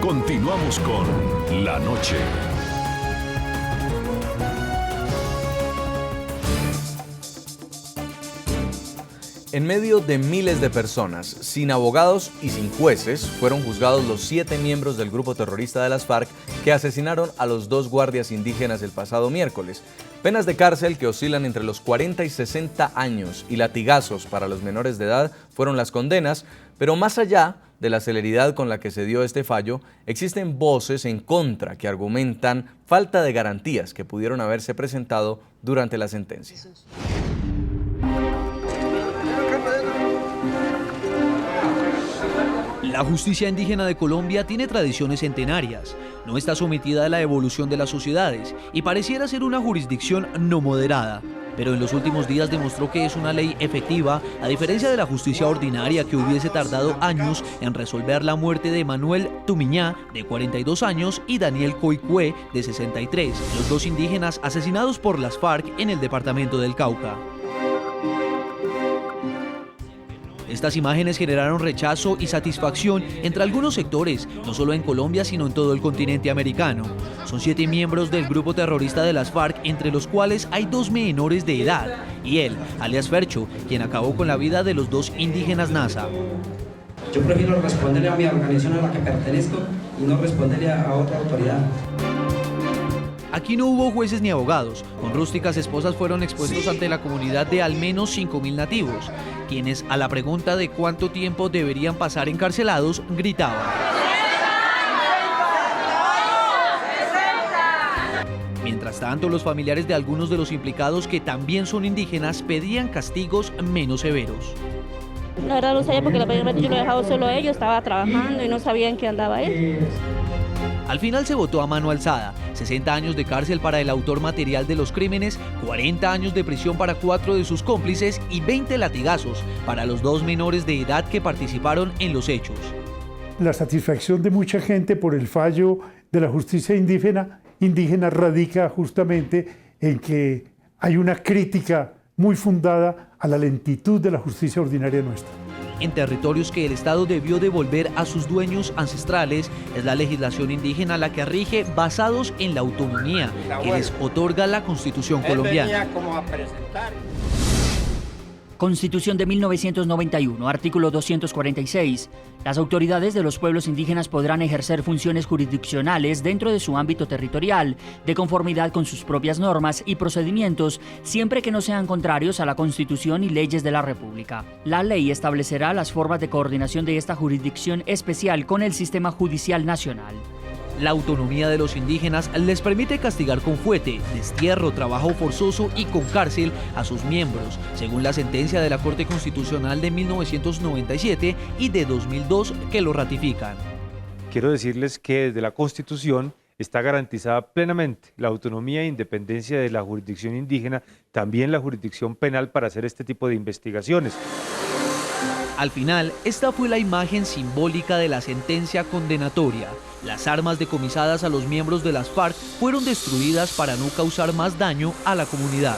Continuamos con La Noche. En medio de miles de personas, sin abogados y sin jueces, fueron juzgados los 7 miembros del grupo terrorista de las FARC que asesinaron a los 2 guardias indígenas el pasado miércoles. Penas de cárcel que oscilan entre los 40 y 60 años y latigazos para los menores de edad fueron las condenas, pero más allá de la celeridad con la que se dio este fallo, existen voces en contra que argumentan falta de garantías que pudieron haberse presentado durante la sentencia. La justicia indígena de Colombia tiene tradiciones centenarias, no está sometida a la evolución de las sociedades y pareciera ser una jurisdicción no moderada. Pero en los últimos días demostró que es una ley efectiva, a diferencia de la justicia ordinaria que hubiese tardado años en resolver la muerte de Manuel Tumiñá, de 42 años, y Daniel Coicue, de 63, los 2 indígenas asesinados por las FARC en el departamento del Cauca. Estas imágenes generaron rechazo y satisfacción entre algunos sectores, no solo en Colombia, sino en todo el continente americano. Son 7 miembros del grupo terrorista de las FARC, entre los cuales hay 2 menores de edad, y él, alias Fercho, quien acabó con la vida de los 2 indígenas Nasa. Yo prefiero responderle a mi organización a la que pertenezco y no responderle a otra autoridad. Aquí no hubo jueces ni abogados. Con rústicas esposas fueron expuestos ante la comunidad de al menos 5.000 nativos, quienes a la pregunta de cuánto tiempo deberían pasar encarcelados, gritaban. Mientras tanto, los familiares de algunos de los implicados, que también son indígenas, pedían castigos menos severos. La verdad no sabía, porque la primera vez yo lo he dejado solo a ellos, estaba trabajando y no sabía en qué andaba él. Al final se votó a mano alzada, 60 años de cárcel para el autor material de los crímenes, 40 años de prisión para 4 de sus cómplices y 20 latigazos para los 2 menores de edad que participaron en los hechos. La satisfacción de mucha gente por el fallo de la justicia indígena radica justamente en que hay una crítica muy fundada a la lentitud de la justicia ordinaria nuestra. En territorios que el Estado debió devolver a sus dueños ancestrales, es la legislación indígena la que rige, basados en la autonomía que les otorga la Constitución colombiana. Constitución de 1991, artículo 246. Las autoridades de los pueblos indígenas podrán ejercer funciones jurisdiccionales dentro de su ámbito territorial, de conformidad con sus propias normas y procedimientos, siempre que no sean contrarios a la Constitución y leyes de la República. La ley establecerá las formas de coordinación de esta jurisdicción especial con el sistema judicial nacional. La autonomía de los indígenas les permite castigar con fuete, destierro, trabajo forzoso y con cárcel a sus miembros, según la sentencia de la Corte Constitucional de 1997 y de 2002 que lo ratifican. Quiero decirles que desde la Constitución está garantizada plenamente la autonomía e independencia de la jurisdicción indígena, también la jurisdicción penal para hacer este tipo de investigaciones. Al final, esta fue la imagen simbólica de la sentencia condenatoria. Las armas decomisadas a los miembros de las FARC fueron destruidas para no causar más daño a la comunidad.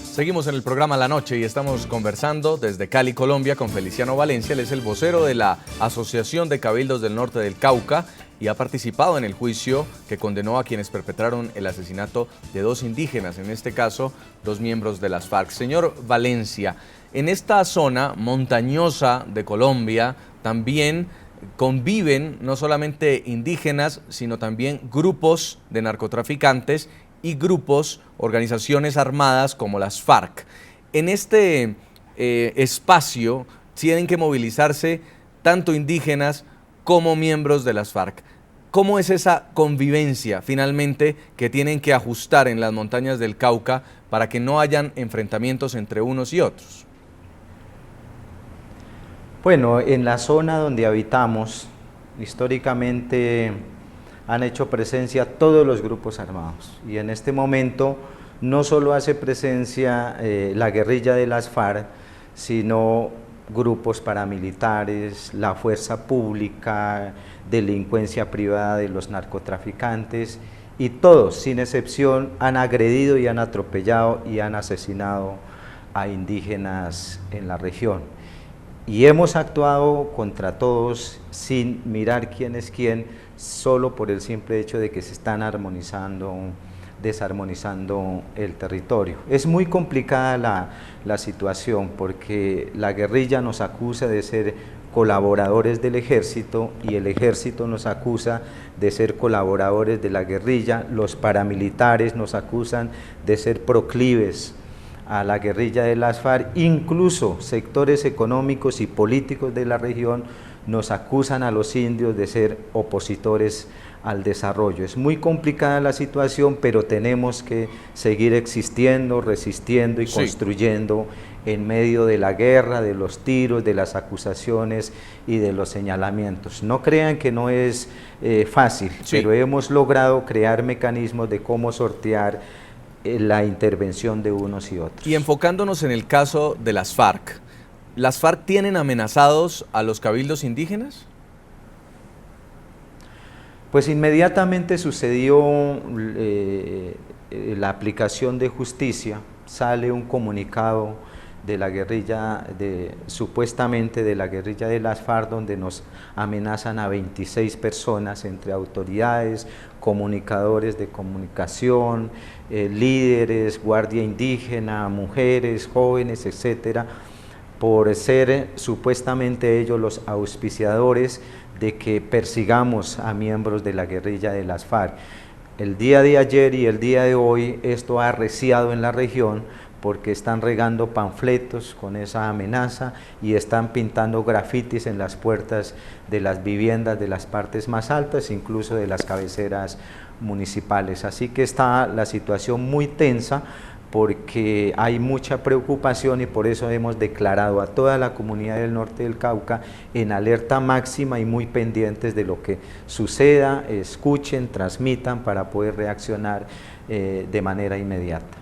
Seguimos en el programa La Noche y estamos conversando desde Cali, Colombia, con Feliciano Valencia. Él es el vocero de la Asociación de Cabildos del Norte del Cauca y ha participado en el juicio que condenó a quienes perpetraron el asesinato de 2 indígenas, en este caso 2 miembros de las FARC. Señor Valencia, en esta zona montañosa de Colombia también conviven no solamente indígenas, sino también grupos de narcotraficantes y grupos, organizaciones armadas como las FARC. En este espacio tienen que movilizarse tanto indígenas como miembros de las FARC. ¿Cómo es esa convivencia finalmente que tienen que ajustar en las montañas del Cauca para que no hayan enfrentamientos entre unos y otros? Bueno, en la zona donde habitamos, históricamente han hecho presencia todos los grupos armados y en este momento no solo hace presencia la guerrilla de las FARC, sino grupos paramilitares, la fuerza pública, delincuencia privada de los narcotraficantes, y todos, sin excepción, han agredido y han atropellado y han asesinado a indígenas en la región. Y hemos actuado contra todos sin mirar quién es quién, solo por el simple hecho de que se están desarmonizando el territorio. Es muy complicada la situación porque la guerrilla nos acusa de ser colaboradores del ejército y el ejército nos acusa de ser colaboradores de la guerrilla, los paramilitares nos acusan de ser proclives a la guerrilla de las FARC, incluso sectores económicos y políticos de la región nos acusan a los indios de ser opositores al desarrollo. Es muy complicada la situación, pero tenemos que seguir existiendo, resistiendo y construyendo en medio de la guerra, de los tiros, de las acusaciones y de los señalamientos. No crean que no es fácil, pero hemos logrado crear mecanismos de cómo sortear la intervención de unos y otros. Y enfocándonos en el caso de las FARC tienen amenazados a los cabildos indígenas? Pues inmediatamente sucedió la aplicación de justicia, sale un comunicado de la guerrilla, supuestamente de la guerrilla de las FARC, donde nos amenazan a 26 personas, entre autoridades, comunicadores de comunicación, líderes, guardia indígena, mujeres, jóvenes, etcétera, por ser supuestamente ellos los auspiciadores de que persigamos a miembros de la guerrilla de las FARC. El día de ayer y el día de hoy esto ha arreciado en la región porque están regando panfletos con esa amenaza y están pintando grafitis en las puertas de las viviendas de las partes más altas, incluso de las cabeceras municipales. Así que está la situación muy tensa porque hay mucha preocupación y por eso hemos declarado a toda la comunidad del norte del Cauca en alerta máxima y muy pendientes de lo que suceda, escuchen, transmitan para poder reaccionar de manera inmediata.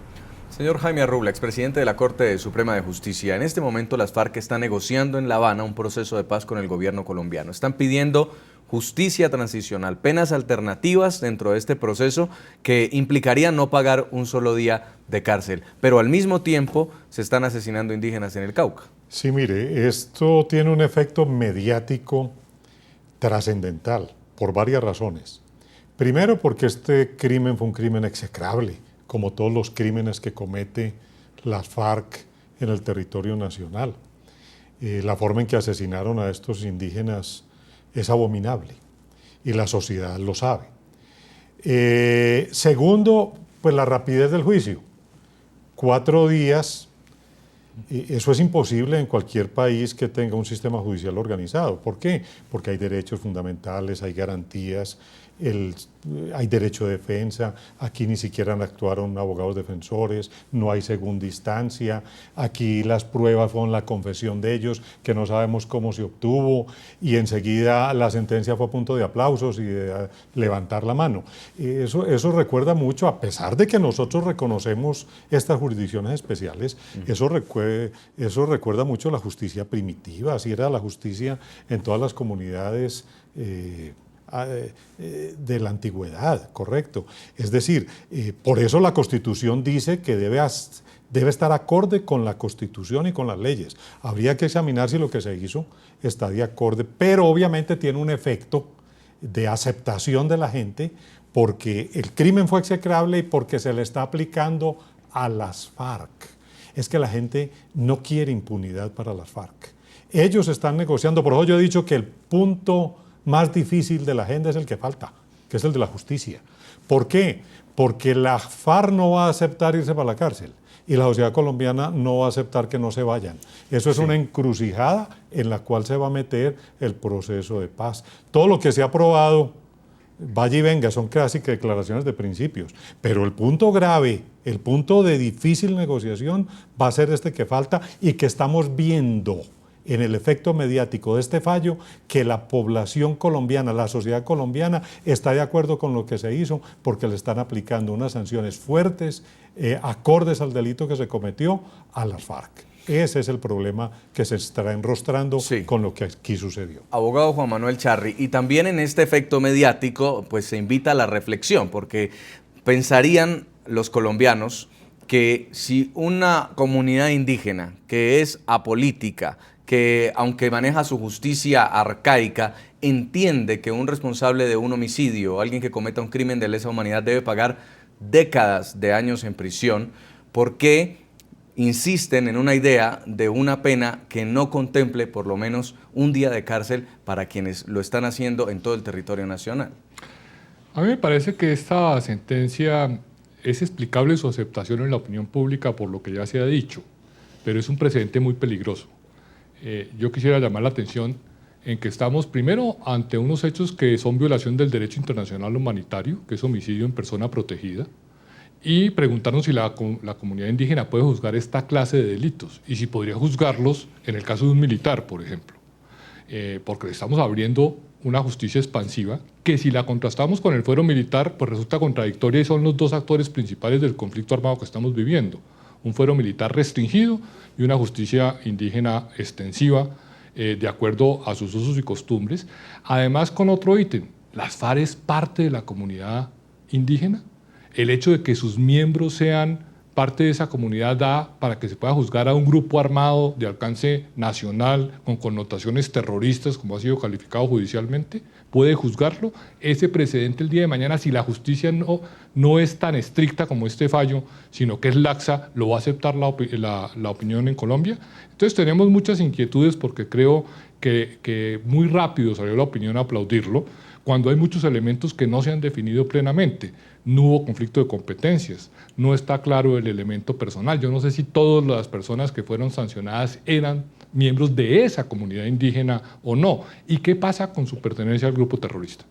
Señor Jaime Arrubla, expresidente de la Corte Suprema de Justicia, en este momento las FARC están negociando en La Habana un proceso de paz con el gobierno colombiano. Están pidiendo justicia transicional, penas alternativas dentro de este proceso que implicaría no pagar un solo día de cárcel, pero al mismo tiempo se están asesinando indígenas en el Cauca. Sí, mire, esto tiene un efecto mediático trascendental por varias razones. Primero, porque este crimen fue un crimen execrable, como todos los crímenes que comete las FARC en el territorio nacional. La forma en que asesinaron a estos indígenas es abominable y la sociedad lo sabe. Segundo, pues la rapidez del juicio. 4 días, eso es imposible en cualquier país que tenga un sistema judicial organizado. ¿Por qué? Porque hay derechos fundamentales, hay garantías, hay derecho de defensa, aquí ni siquiera actuaron abogados defensores, no hay segunda instancia, aquí las pruebas fueron la confesión de ellos, que no sabemos cómo se obtuvo, y enseguida la sentencia fue a punto de aplausos y de levantar la mano. Eso recuerda mucho, a pesar de que nosotros reconocemos estas jurisdicciones especiales, eso recuerda mucho la justicia primitiva, así era la justicia en todas las comunidades de la antigüedad, correcto. Es decir, por eso la Constitución dice que debe estar acorde con la Constitución y con las leyes. Habría que examinar si lo que se hizo está de acorde, pero obviamente tiene un efecto de aceptación de la gente porque el crimen fue execrable y porque se le está aplicando a las FARC. Es que la gente no quiere impunidad para las FARC. Ellos están negociando, por eso yo he dicho que el punto más difícil de la agenda es el que falta, que es el de la justicia. ¿Por qué? Porque la FARC no va a aceptar irse para la cárcel y la sociedad colombiana no va a aceptar que no se vayan. Eso es una encrucijada en la cual se va a meter el proceso de paz. Todo lo que se ha aprobado, vaya y venga, son casi que declaraciones de principios, pero el punto grave, el punto de difícil negociación va a ser este que falta y que estamos viendo en el efecto mediático de este fallo, que la población colombiana, la sociedad colombiana está de acuerdo con lo que se hizo porque le están aplicando unas sanciones fuertes, acordes al delito que se cometió a las FARC. Ese es el problema que se está enrostrando con lo que aquí sucedió. Abogado Juan Manuel Charri, y también en este efecto mediático pues se invita a la reflexión, porque pensarían los colombianos que si una comunidad indígena que es apolítica, que aunque maneja su justicia arcaica, entiende que un responsable de un homicidio o alguien que cometa un crimen de lesa humanidad debe pagar décadas de años en prisión, ¿por qué insisten en una idea de una pena que no contemple por lo menos un día de cárcel para quienes lo están haciendo en todo el territorio nacional? A mí me parece que esta sentencia es explicable su aceptación en la opinión pública por lo que ya se ha dicho, pero es un precedente muy peligroso. Yo quisiera llamar la atención en que estamos primero ante unos hechos que son violación del derecho internacional humanitario, que es homicidio en persona protegida, y preguntarnos si la comunidad indígena puede juzgar esta clase de delitos y si podría juzgarlos en el caso de un militar, por ejemplo, porque le estamos abriendo una justicia expansiva que si la contrastamos con el fuero militar, pues resulta contradictoria y son los dos actores principales del conflicto armado que estamos viviendo. Un fuero militar restringido y una justicia indígena extensiva de acuerdo a sus usos y costumbres. Además, con otro ítem, ¿las FARC es parte de la comunidad indígena? El hecho de que sus miembros sean parte de esa comunidad da para que se pueda juzgar a un grupo armado de alcance nacional con connotaciones terroristas, como ha sido calificado judicialmente. ¿Puede juzgarlo? Ese precedente el día de mañana, si la justicia no es tan estricta como este fallo, sino que es laxa, ¿lo va a aceptar la opinión en Colombia? Entonces tenemos muchas inquietudes porque creo que muy rápido salió la opinión a aplaudirlo, cuando hay muchos elementos que no se han definido plenamente. No hubo conflicto de competencias, no está claro el elemento personal. Yo no sé si todas las personas que fueron sancionadas eran miembros de esa comunidad indígena o no. ¿Y qué pasa con su pertenencia al grupo terrorista?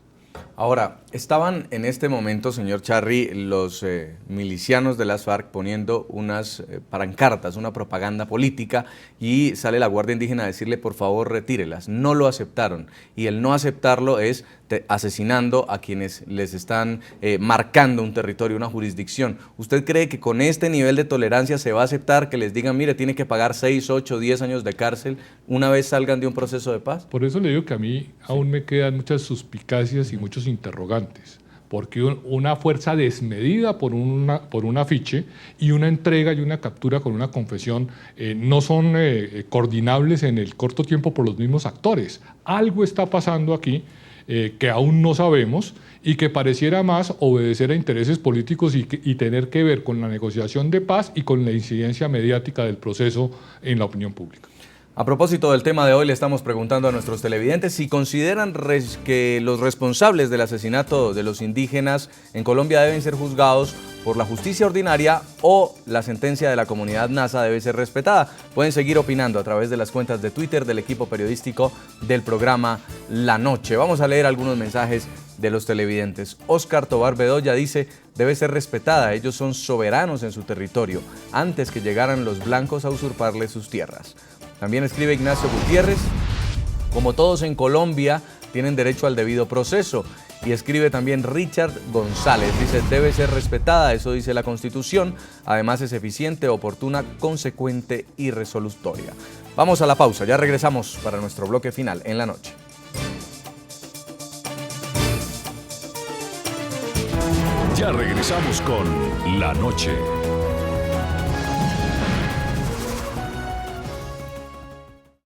Ahora, estaban en este momento, señor Charri, los milicianos de las FARC poniendo unas pancartas, una propaganda política, y sale la Guardia Indígena a decirle, por favor, retírelas. No lo aceptaron, y el no aceptarlo es asesinando a quienes les están marcando un territorio, una jurisdicción. ¿Usted cree que con este nivel de tolerancia se va a aceptar que les digan, mire, tiene que pagar 6, 8, 10 años de cárcel una vez salgan de un proceso de paz? Por eso le digo que a mí aún me quedan muchas suspicacias y muchos interrogantes, porque una fuerza desmedida por un afiche y una entrega y una captura con una confesión no son coordinables en el corto tiempo por los mismos actores. Algo está pasando aquí que aún no sabemos y que pareciera más obedecer a intereses políticos y tener que ver con la negociación de paz y con la incidencia mediática del proceso en la opinión pública. A propósito del tema de hoy, le estamos preguntando a nuestros televidentes si consideran que los responsables del asesinato de los indígenas en Colombia deben ser juzgados por la justicia ordinaria o la sentencia de la comunidad NASA debe ser respetada. Pueden seguir opinando a través de las cuentas de Twitter del equipo periodístico del programa La Noche. Vamos a leer algunos mensajes de los televidentes. Óscar Tobar Bedoya dice, debe ser respetada, ellos son soberanos en su territorio, antes que llegaran los blancos a usurparles sus tierras. También escribe Ignacio Gutiérrez, como todos en Colombia tienen derecho al debido proceso. Y escribe también Richard González, dice, debe ser respetada, eso dice la Constitución, además es eficiente, oportuna, consecuente y resolutoria. Vamos a la pausa, ya regresamos para nuestro bloque final en La Noche. Ya regresamos con La Noche.